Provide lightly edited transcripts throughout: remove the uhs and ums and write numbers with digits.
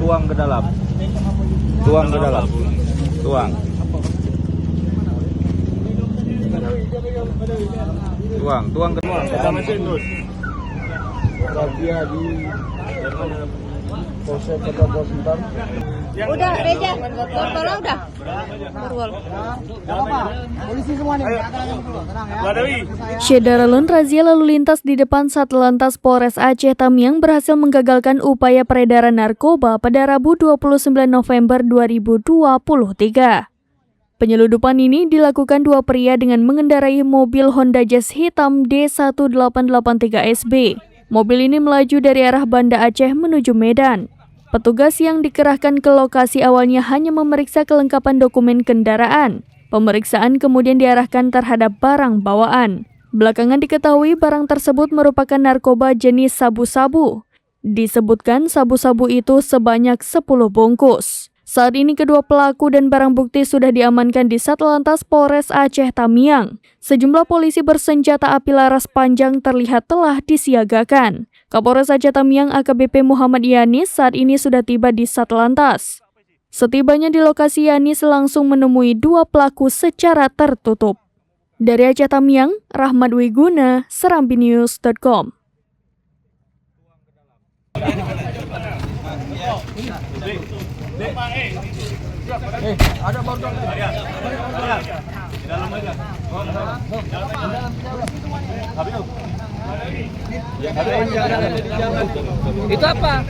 tuang ke dalam. Tuang ke dalam. Tuang. Tuang ke dalam. Kita mesin terus. Dia di Polsek Kota Bosintan. Udah, Reja. Bola udah. Berwol. Polisi semua nih. Tenang ya. Syederalun razia lalu lintas di depan Satlantas Polres Aceh Tamiang berhasil menggagalkan upaya peredaran narkoba pada Rabu 29 November 2023. Penyeludupan ini dilakukan dua pria dengan mengendarai mobil Honda Jazz hitam D1883SB. Mobil ini melaju dari arah Banda Aceh menuju Medan. Petugas yang dikerahkan ke lokasi awalnya hanya memeriksa kelengkapan dokumen kendaraan. Pemeriksaan kemudian diarahkan terhadap barang bawaan. Belakangan diketahui barang tersebut merupakan narkoba jenis sabu-sabu. Disebutkan sabu-sabu itu sebanyak 10 bungkus. Saat ini kedua pelaku dan barang bukti sudah diamankan di Satlantas Polres Aceh Tamiang. Sejumlah polisi bersenjata api laras panjang terlihat telah disiagakan. Kapolres Aceh Tamiang AKBP Muhammad Yanis saat ini sudah tiba di Satlantas. Setibanya di lokasi, Yanis langsung menemui dua pelaku secara tertutup. Dari Aceh Tamiang, Rahmat Wiguna, serambinews.com. Ada baru di dalam aja. Itu apa?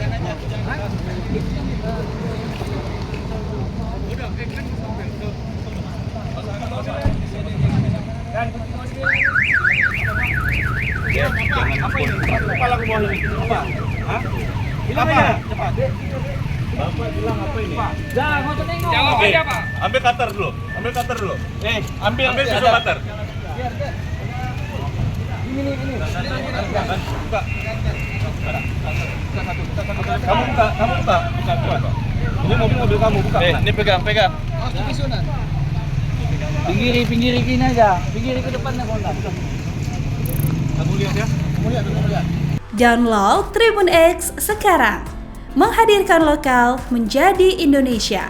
Apa ini? Kepala ke bawah ini. Apa? Hah? Bilang aja, cepat. Bapak bilang apa ini? Jangan, mau tengok. Jawab aja, Pak. Ambil cutter dulu. Ambil ambil pisau cutter. Ini. Buka. Kamu buka. Ini mobil kamu buka. Ini pegang. Pinggiri gini aja. Pinggiri ke depan nih, Honda. Kamu lihat ya. Download Tribun X sekarang. Menghadirkan lokal menjadi Indonesia.